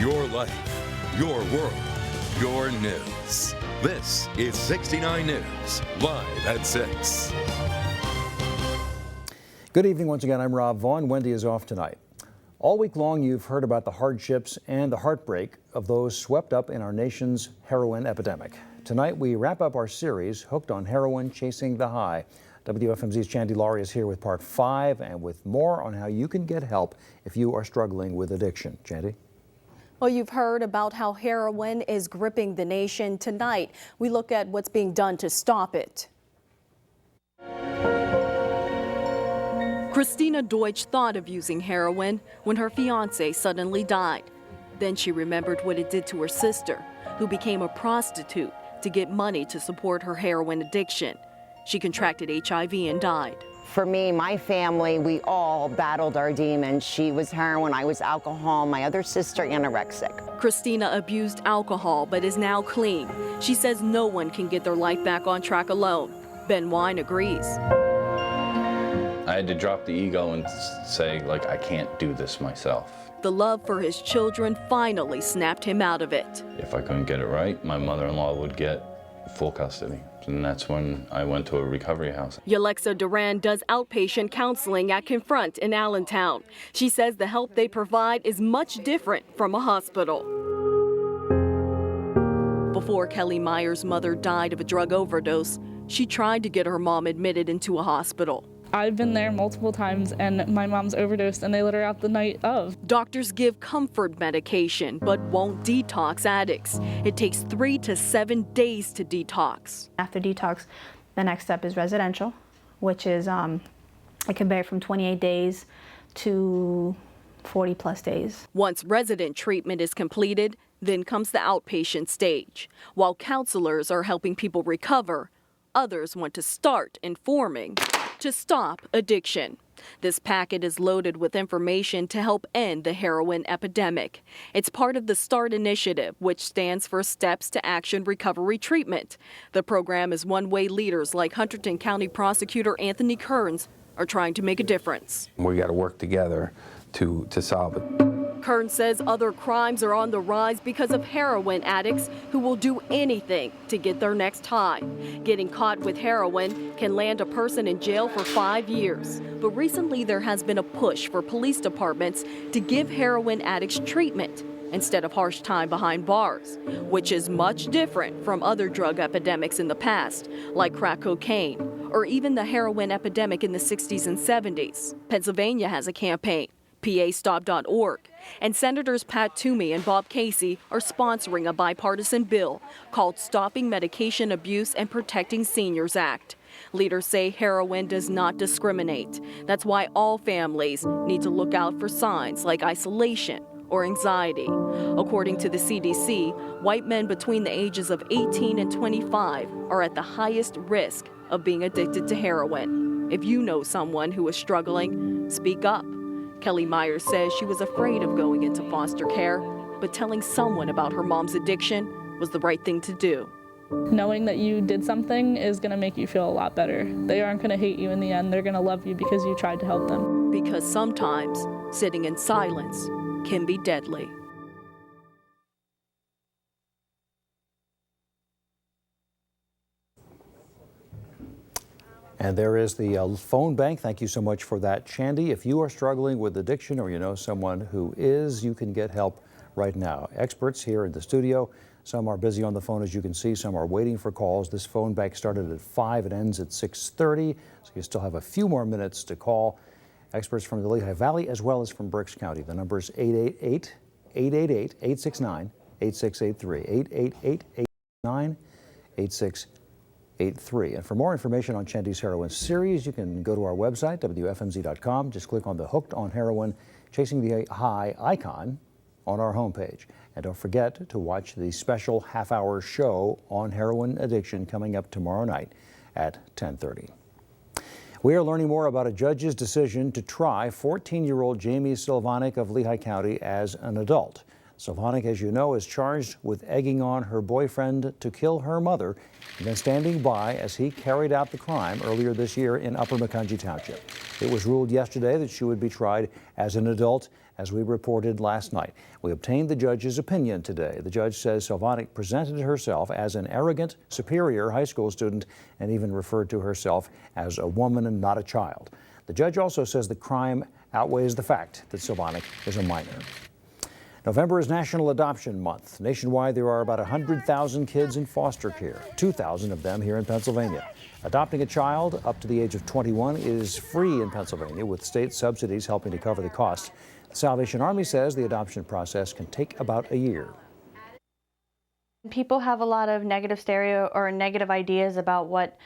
Your life, your world, your news. This is 69 News, live at 6. Good evening once again. I'm Rob Vaughn. Wendy is off tonight. All week long, you've heard about the hardships and the heartbreak of those swept up in our nation's heroin epidemic. Tonight, we wrap up our series, Hooked on Heroin, Chasing the High. WFMZ's Chandy Laurie is here with part 5 and with more on how you can get help if you are struggling with addiction. Chandy? Well, you've heard about how heroin is gripping the nation. Tonight, we look at what's being done to stop it. Christina Deutsch thought of using heroin when her fiancé suddenly died. Then she remembered what it did to her sister, who became a prostitute to get money to support her heroin addiction. She contracted HIV and died. For me, my family, we all battled our demons. She was heroin, I was alcohol, my other sister anorexic. Christina abused alcohol but is now clean. She says no one can get their life back on track alone. Ben Wine agrees. I had to drop the ego and say, like, I can't do this myself. The love for his children finally snapped him out of it. If I couldn't get it right, my mother-in-law would get full custody. And that's when I went to a recovery house. Yalexa Duran does outpatient counseling at Confront in Allentown. She says the help they provide is much different from a hospital. Before Kelly Meyer's mother died of a drug overdose, she tried to get her mom admitted into a hospital. I've been there multiple times and my mom's overdosed and they let her out the night of. Doctors give comfort medication but won't detox addicts. It takes 3 to 7 days to detox. After detox, the next step is residential, which is it can vary from 28 days to 40 plus days. Once resident treatment is completed, then comes the outpatient stage. While counselors are helping people recover, others want to start informing to stop addiction. This packet is loaded with information to help end the heroin epidemic. It's part of the START initiative, which stands for Steps to Action Recovery Treatment. The program is one way leaders like Hunterdon County Prosecutor Anthony Kearns are trying to make a difference. We got to work together to solve it. Kearns says other crimes are on the rise because of heroin addicts who will do anything to get their next high. Getting caught with heroin can land a person in jail for 5 years. But recently there has been a push for police departments to give heroin addicts treatment instead of harsh time behind bars, which is much different from other drug epidemics in the past, like crack cocaine, or even the heroin epidemic in the 60s and 70s. Pennsylvania has a campaign, PAStop.org, and Senators Pat Toomey and Bob Casey are sponsoring a bipartisan bill called Stopping Medication Abuse and Protecting Seniors Act. Leaders say heroin does not discriminate. That's why all families need to look out for signs like isolation or anxiety. According to the CDC, white men between the ages of 18 and 25 are at the highest risk of being addicted to heroin. If you know someone who is struggling, speak up. Kelly Myers says she was afraid of going into foster care, but telling someone about her mom's addiction was the right thing to do. Knowing that you did something is going to make you feel a lot better. They aren't going to hate you in the end. They're going to love you because you tried to help them. Because sometimes sitting in silence can be deadly. And there is the phone bank. Thank you so much for that, Chandy. If you are struggling with addiction or you know someone who is, you can get help right now. Experts here in the studio. Some are busy on the phone, as you can see. Some are waiting for calls. This phone bank started at 5. It ends at 6:30, so you still have a few more minutes to call. Experts from the Lehigh Valley as well as from Berks County. The number is 888-869-8683. 888-869-8683. And for more information on Chandy's Heroin series, you can go to our website, WFMZ.com. Just click on the Hooked on Heroin, Chasing the High icon on our homepage. And don't forget to watch the special half-hour show on heroin addiction coming up tomorrow night at 10:30. We are learning more about a judge's decision to try 14-year-old Jamie Silvanic of Lehigh County as an adult. Sylvanik, as you know, is charged with egging on her boyfriend to kill her mother and then standing by as he carried out the crime earlier this year in Upper Macungie Township. It was ruled yesterday that she would be tried as an adult, as we reported last night. We obtained the judge's opinion today. The judge says Sylvanik presented herself as an arrogant, superior high school student and even referred to herself as a woman and not a child. The judge also says the crime outweighs the fact that Sylvanik is a minor. November is National Adoption Month. Nationwide, there are about 100,000 kids in foster care, 2,000 of them here in Pennsylvania. Adopting a child up to the age of 21 is free in Pennsylvania, with state subsidies helping to cover the costs. The Salvation Army says the adoption process can take about a year. People have a lot of negative negative ideas about what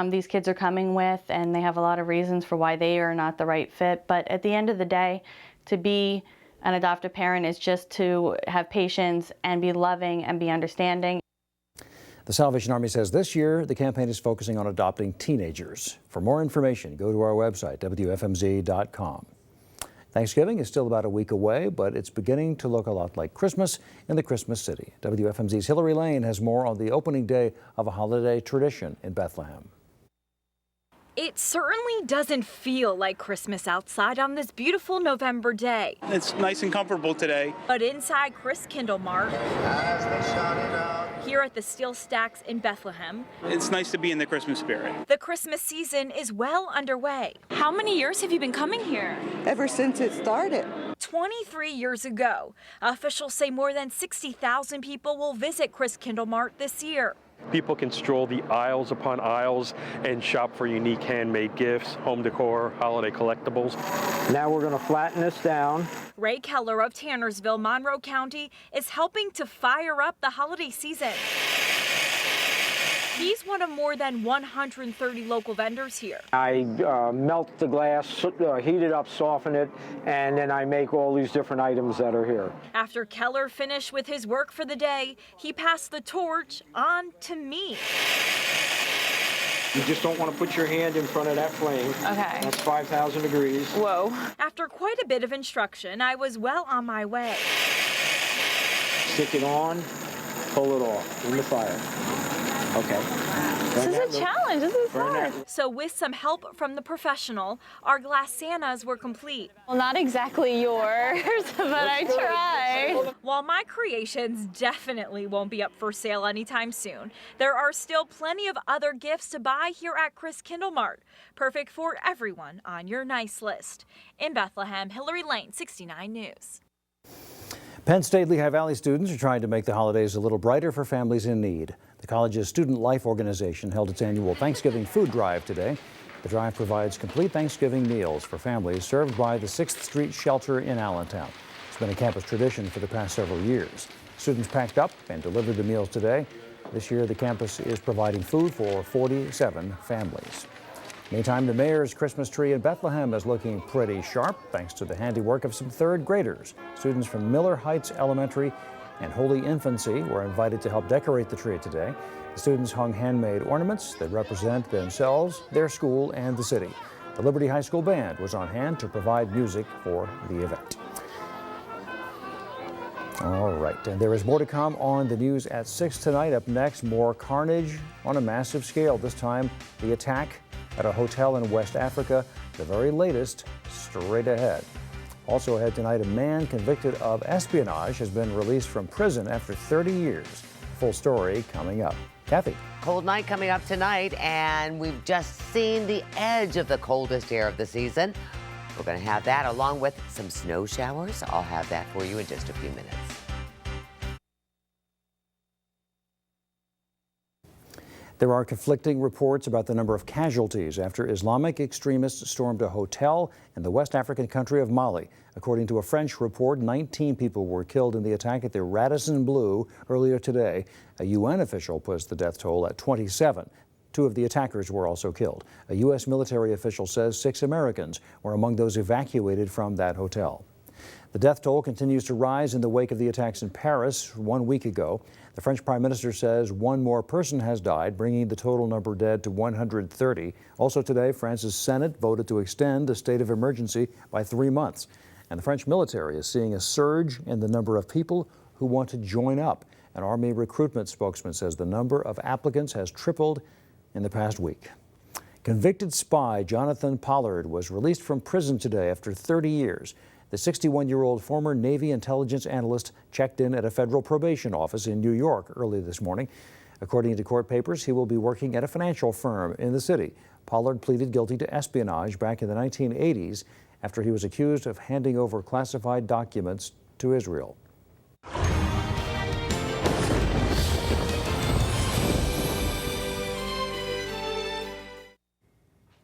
these kids are coming with, and they have a lot of reasons for why they are not the right fit. But at the end of the day, to be an adoptive parent is just to have patience and be loving and be understanding. The Salvation Army says this year the campaign is focusing on adopting teenagers. For more information, go to our website, WFMZ.com. Thanksgiving is still about a week away, but it's beginning to look a lot like Christmas in the Christmas City. WFMZ's Hillary Lane has more on the opening day of a holiday tradition in Bethlehem. It certainly doesn't feel like Christmas outside on this beautiful November day. It's nice and comfortable today. But inside Christkindl Mart, here at the Steel Stacks in Bethlehem, it's nice to be in the Christmas spirit. The Christmas season is well underway. How many years have you been coming here? Ever since it started. 23 years ago. Officials say more than 60,000 people will visit Christkindl Mart this year. People can stroll the aisles upon aisles and shop for unique handmade gifts, home decor, holiday collectibles. Now we're going to flatten this down. Ray Keller of Tannersville, Monroe County, is helping to fire up the holiday season. He's one of more than 130 local vendors here. I melt the glass, heat it up, soften it, and then I make all these different items that are here. After Keller finished with his work for the day, he passed the torch on to me. You just don't want to put your hand in front of that flame. Okay. That's 5,000 degrees. Whoa. After quite a bit of instruction, I was well on my way. Stick it on, pull it off in the fire. Okay. This is a challenge. This is hard. So with some help from the professional, our glass Santas were complete. Well, not exactly yours, but I tried. While my creations definitely won't be up for sale anytime soon, there are still plenty of other gifts to buy here at Christkindl Mart. Perfect for everyone on your nice list. In Bethlehem, Hillary Lane, 69 News. Penn State Lehigh Valley students are trying to make the holidays a little brighter for families in need. The college's Student Life organization held its annual Thanksgiving food drive today. The drive provides complete Thanksgiving meals for families served by the 6th Street Shelter in Allentown. It's been a campus tradition for the past several years. Students packed up and delivered the meals today. This year, the campus is providing food for 47 families. Meantime, the mayor's Christmas tree in Bethlehem is looking pretty sharp thanks to the handiwork of some third graders. Students from Miller Heights Elementary and Holy Infancy were invited to help decorate the tree today. The students hung handmade ornaments that represent themselves, their school, and the city. The Liberty High School Band was on hand to provide music for the event. All right, and there is more to come on the news at 6 tonight. Up next, more carnage on a massive scale. This time, the attack at a hotel in West Africa, the very latest, straight ahead. Also ahead tonight, a man convicted of espionage has been released from prison after 30 years. Full story coming up. Kathy. Cold night coming up tonight, and we've just seen the edge of the coldest air of the season. We're going to have that along with some snow showers. I'll have that for you in just a few minutes. There are conflicting reports about the number of casualties after Islamic extremists stormed a hotel in the West African country of Mali. According to a French report, 19 people were killed in the attack at the Radisson Blu earlier today. A UN official puts the death toll at 27. 2 of the attackers were also killed. A U.S. military official says 6 Americans were among those evacuated from that hotel. The death toll continues to rise in the wake of the attacks in Paris 1 week ago. The French Prime Minister says 1 more person has died, bringing the total number dead to 130. Also today, France's Senate voted to extend the state of emergency by 3 months. And the French military is seeing a surge in the number of people who want to join up. An Army recruitment spokesman says the number of applicants has tripled in the past week. Convicted spy Jonathan Pollard was released from prison today after 30 years. The 61-year-old former Navy intelligence analyst checked in at a federal probation office in New York early this morning. According to court papers, he will be working at a financial firm in the city. Pollard pleaded guilty to espionage back in the 1980s after he was accused of handing over classified documents to Israel.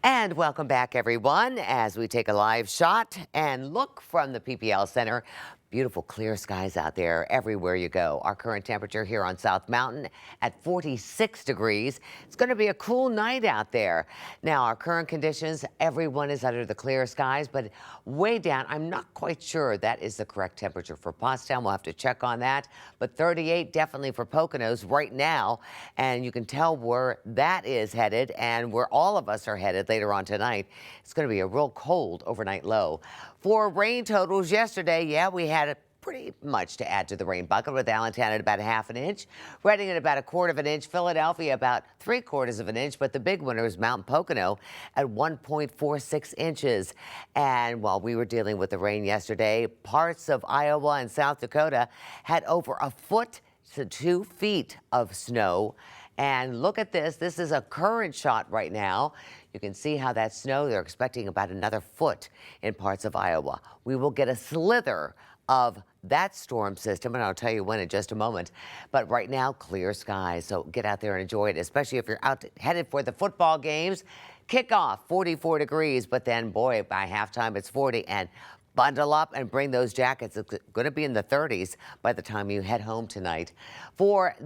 And welcome back, everyone, as we take a live shot and look from the PPL Center. Beautiful clear skies out there everywhere you go. Our current temperature here on South Mountain at 46 degrees. It's going to be a cool night out there. Now, our current conditions, everyone is under the clear skies, but way down, I'm not quite sure that is the correct temperature for Pottstown. We'll have to check on that. But 38 definitely for Poconos right now. And you can tell where that is headed and where all of us are headed later on tonight. It's going to be a real cold overnight low. For rain totals yesterday, yeah, we had pretty much to add to the rain bucket, with Allentown at about ½ inch, Reading at about ¼ of an inch, Philadelphia about ¾ of an inch, but the big winner was Mount Pocono at 1.46 inches. And while we were dealing with the rain yesterday, parts of Iowa and South Dakota had over 1 foot to 2 feet of snow. And look at this. This is a current shot right now. You can see how that snow, they're expecting about another foot in parts of Iowa. We will get a slither of that storm system, and I'll tell you when in just a moment. But right now, clear skies, so get out there and enjoy it, especially if you're out headed for the football games. Kickoff, 44 degrees, but then, boy, by halftime, it's 40, and bundle up and bring those jackets. It's going to be in the 30s by the time you head home tonight. For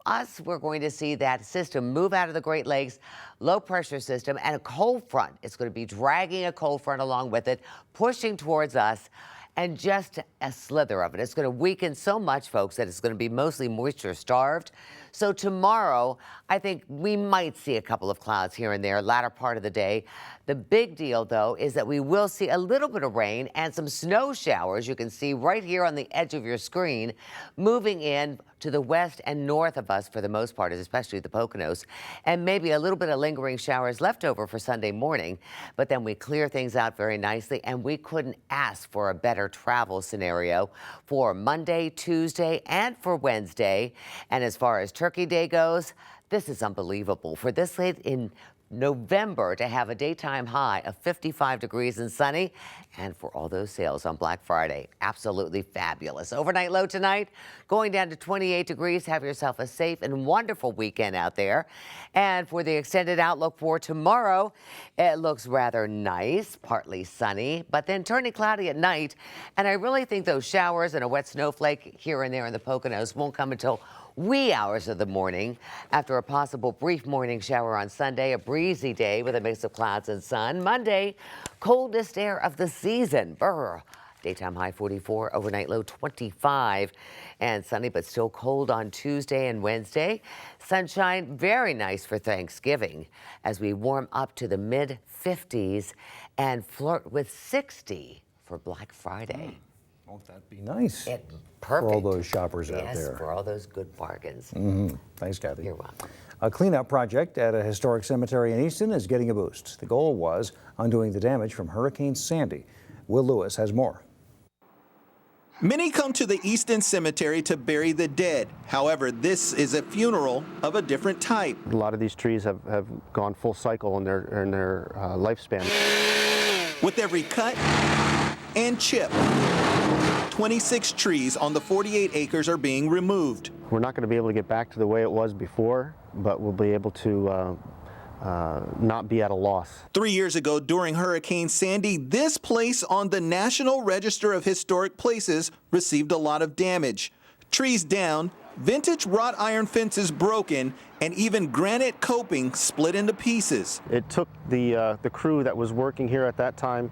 us, we're going to see that system move out of the Great Lakes, low pressure system, and a cold front. It's going to be dragging a cold front along with it, pushing towards us, and just a slither of it. It's going to weaken so much, folks, that it's going to be mostly moisture starved. So tomorrow, I think we might see a couple of clouds here and there, latter part of the day. The big deal, though, is that we will see a little bit of rain and some snow showers. You can see right here on the edge of your screen, moving in to the west and north of us for the most part, especially the Poconos, and maybe a little bit of lingering showers left over for Sunday morning. But then we clear things out very nicely, and we couldn't ask for a better travel scenario for Monday, Tuesday, and for Wednesday. And as far as Turkey Day goes, this is unbelievable. For this late in November to have a daytime high of 55 degrees and sunny, and for all those sales on Black Friday, absolutely fabulous. Overnight low tonight, going down to 28 degrees. Have yourself a safe and wonderful weekend out there. And for the extended outlook for tomorrow, it looks rather nice, partly sunny, but then turning cloudy at night. And I really think those showers and a wet snowflake here and there in the Poconos won't come until wee hours of the morning. After a possible brief morning shower on Sunday, a breezy day with a mix of clouds and sun. Monday, coldest air of the season. Brr. Daytime high 44, overnight low 25, and sunny but still cold on Tuesday and Wednesday. Sunshine, very nice for Thanksgiving as we warm up to the mid 50s and flirt with 60 for Black Friday. Won't that be nice? Perfect. For all those shoppers out there. Yes, for all those good bargains. Thanks, Kathy. You're welcome. A cleanup project at a historic cemetery in Easton is getting a boost. The goal was undoing the damage from Hurricane Sandy. Will Lewis has more. Many come to the Easton Cemetery to bury the dead. However, this is a funeral of a different type. A lot of these trees have gone full cycle in their lifespan. With every cut and chip, 26 trees on the 48 acres are being removed. We're not going to be able to get back to the way it was before, but we'll be able to not be at a loss. 3 years ago, during Hurricane Sandy, this place on the National Register of Historic Places received a lot of damage. Trees down, vintage wrought iron fences broken, and even granite coping split into pieces. It took the crew that was working here at that time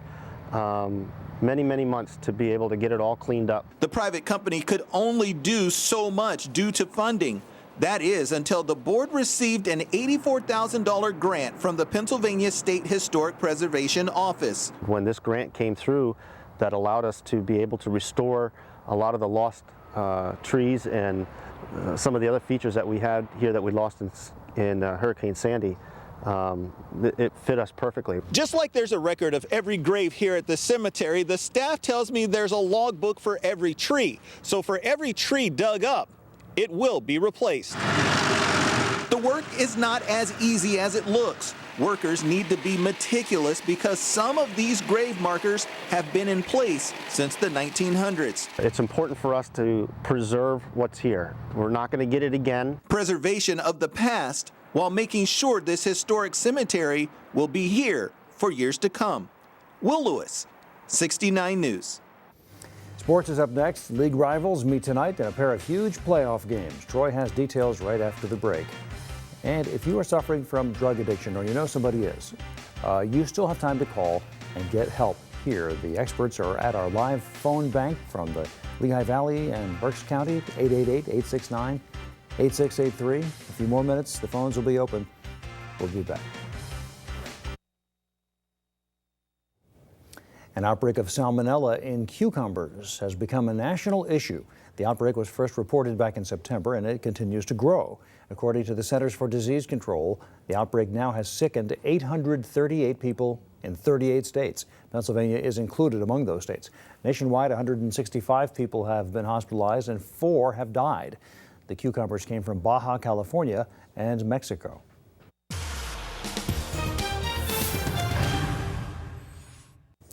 many months to be able to get it all cleaned up. The private company could only do so much due to funding. That is, until the board received an $84,000 grant from the Pennsylvania State Historic Preservation Office. When this grant came through, that allowed us to be able to restore a lot of the lost trees and some of the other features that we had here that we lost in Hurricane Sandy. It fit us perfectly. Just like there's a record of every grave here at the cemetery, the staff tells me there's a logbook for every tree. So for every tree dug up, it will be replaced. The work is not as easy as it looks. Workers need to be meticulous because some of these grave markers have been in place since the 1900s. It's important for us to preserve what's here. We're not going to get it again. Preservation of the past while making sure this historic cemetery will be here for years to come. Will Lewis, 69 News. Sports is up next. League rivals meet tonight in a pair of huge playoff games. Troy has details right after the break. And if you are suffering from drug addiction or you know somebody is, you still have time to call and get help here. The experts are at our live phone bank from the Lehigh Valley and Berks County, 888-869-8683. A few more minutes, the phones will be open. We'll be back. An outbreak of salmonella in cucumbers has become a national issue. The outbreak was first reported back in September, and it continues to grow. According to the Centers for Disease Control, the outbreak now has sickened 838 people in 38 states. Pennsylvania is included among those states. Nationwide, 165 people have been hospitalized and 4 have died. The cucumbers came from Baja California and Mexico.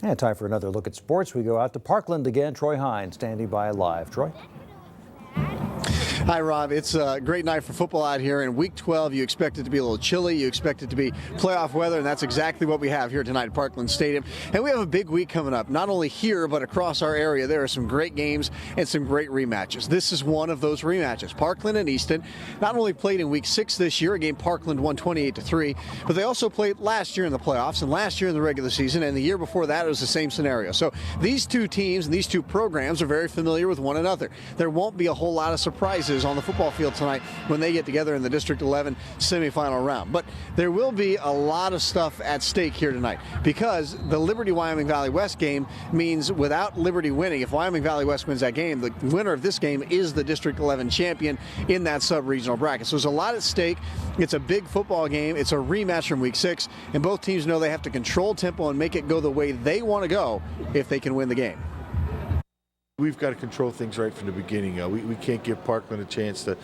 And time for another look at sports. We go out to Parkland again. Troy Hines standing by live. Troy? Hi, Rob. It's a great night for football out here. In Week 12, you expect it to be a little chilly. You expect it to be playoff weather, and that's exactly what we have here tonight at Parkland Stadium. And we have a big week coming up, not only here, but across our area. There are some great games and some great rematches. This is one of those rematches. Parkland and Easton not only played in Week 6 this year, a game Parkland won 28-3, but they also played last year in the playoffs and last year in the regular season, and the year before that it was the same scenario. So these two teams and these two programs are very familiar with one another. There won't be a whole lot of surprises on the football field tonight when they get together in the District 11 semifinal round. But there will be a lot of stuff at stake here tonight because the Liberty-Wyoming Valley West game means without Liberty winning, if Wyoming Valley West wins that game, the winner of this game is the District 11 champion in that sub-regional bracket. So there's a lot at stake. It's a big football game. It's a rematch from Week 6, and both teams know they have to control tempo and make it go the way they want to go if they can win the game. We've got to control things right from the beginning. We can't give Parkland a chance to,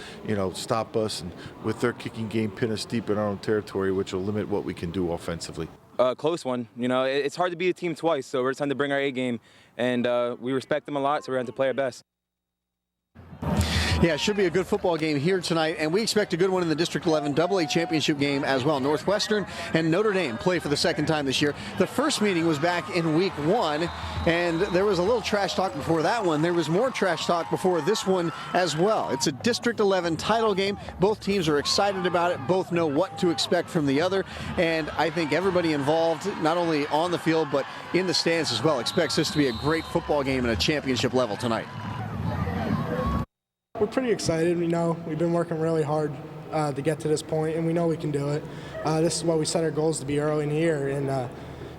stop us and with their kicking game pin us deep in our own territory, which will limit what we can do offensively. Close one. It's hard to beat a team twice, so we're just trying to bring our A game, and we respect them a lot, so we're going to play our best. Yeah, it should be a good football game here tonight, and we expect a good one in the District 11 AA championship game as well. Northwestern and Notre Dame play for the second time this year. The first meeting was back in Week 1, and there was a little trash talk before that one. There was more trash talk before this one as well. It's a District 11 title game. Both teams are excited about it. Both know what to expect from the other, and I think everybody involved, not only on the field but in the stands as well, expects this to be a great football game at a championship level tonight. We're pretty excited. We've been working really hard to get to this point, and we know we can do it. This is what we set our goals to be early in the year, and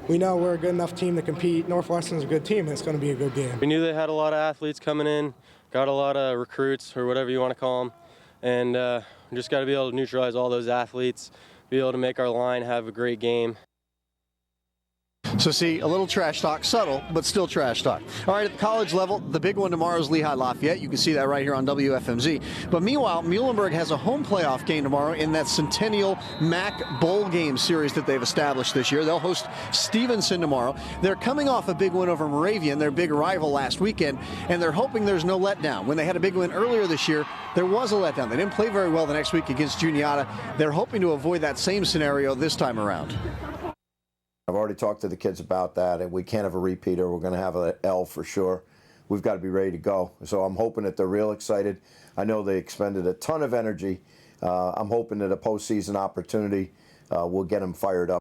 we know we're a good enough team to compete. Northwestern's a good team, and it's going to be a good game. We knew they had a lot of athletes coming in, got a lot of recruits, or whatever you want to call them, and we just got to be able to neutralize all those athletes, be able to make our line have a great game. So see, a little trash talk, subtle, but still trash talk. All right, at the college level, the big one tomorrow is Lehigh Lafayette. You can see that right here on WFMZ. But meanwhile, Muhlenberg has a home playoff game tomorrow in that Centennial MAC Bowl game series that they've established this year. They'll host Stevenson tomorrow. They're coming off a big win over Moravian, their big rival last weekend, and they're hoping there's no letdown. When they had a big win earlier this year, there was a letdown. They didn't play very well the next week against Juniata. They're hoping to avoid that same scenario this time around. I've already talked to the kids about that, and we can't have a repeater. We're going to have an L for sure. We've got to be ready to go. So I'm hoping that they're real excited. I know they expended a ton of energy. I'm hoping that a postseason opportunity will get them fired up.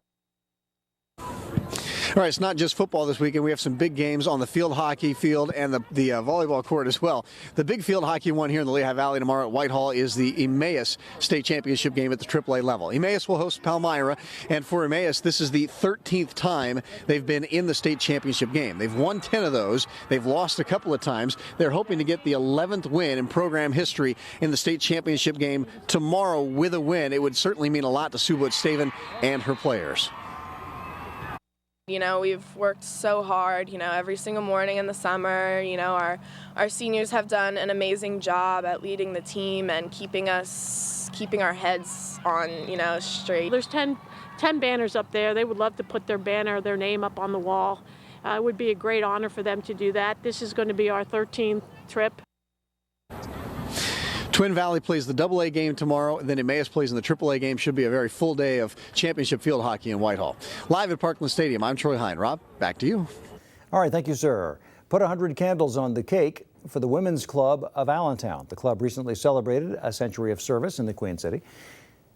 All right, it's not just football this weekend. We have some big games on the field hockey field and the volleyball court as well. The big field hockey one here in the Lehigh Valley tomorrow at Whitehall is the Emmaus State Championship game at the AAA level. Emmaus will host Palmyra, and for Emmaus, this is the 13th time they've been in the state championship game. They've won 10 of those. They've lost a couple of times. They're hoping to get the 11th win in program history in the state championship game tomorrow with a win. It would certainly mean a lot to Sue Butch-Staven and her players. You know, we've worked so hard, you know, every single morning in the summer. You know, our seniors have done an amazing job at leading the team and keeping our heads on, you know, straight. There's 10 banners up there. They would love to put their banner, their name up on the wall. It would be a great honor for them to do that. This is going to be our 13th trip. Twin Valley plays the AA game tomorrow, and then Emmaus plays in the AAA game. Should be a very full day of championship field hockey in Whitehall. Live at Parkland Stadium, I'm Troy Hine. Rob, back to you. All right, thank you, sir. Put 100 candles on the cake for the Women's Club of Allentown. The club recently celebrated a century of service in the Queen City.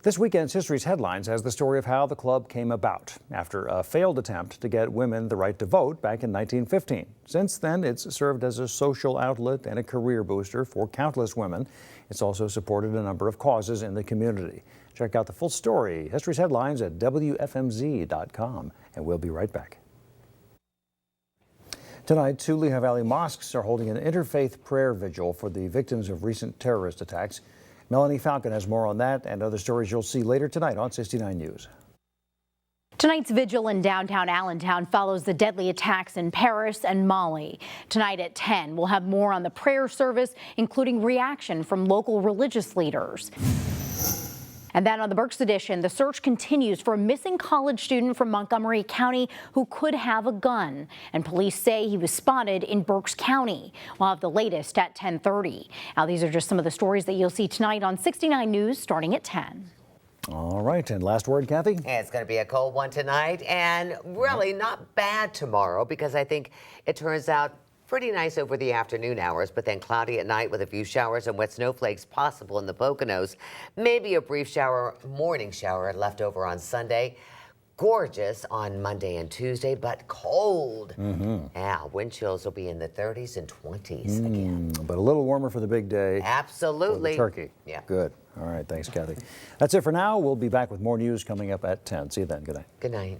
This weekend's History's Headlines has the story of how the club came about after a failed attempt to get women the right to vote back in 1915. Since then, it's served as a social outlet and a career booster for countless women. It's also supported a number of causes in the community. Check out the full story, History's Headlines, at WFMZ.com, and we'll be right back. Tonight, 2 Lehigh Valley mosques are holding an interfaith prayer vigil for the victims of recent terrorist attacks. Melanie Falcon has more on that and other stories you'll see later tonight on 69 News. Tonight's vigil in downtown Allentown follows the deadly attacks in Paris and Mali. Tonight at 10, we'll have more on the prayer service, including reaction from local religious leaders. And then on the Berks edition, the search continues for a missing college student from Montgomery County who could have a gun. And police say he was spotted in Berks County. We'll have the latest at 10:30. Now, these are just some of the stories that you'll see tonight on 69 News starting at 10. All right, and last word, Kathy? It's going to be a cold one tonight and really not bad tomorrow because I think it turns out pretty nice over the afternoon hours, but then cloudy at night with a few showers and wet snowflakes possible in the Poconos. Maybe a brief morning shower left over on Sunday. Gorgeous on Monday and Tuesday, but cold. Yeah, wind chills will be in the 30s and 20s again. But a little warmer for the big day. Absolutely. For the turkey. Yeah. Good. All right, thanks, Kathy. That's it for now. We'll be back with more news coming up at 10. See you then. Good night. Good night.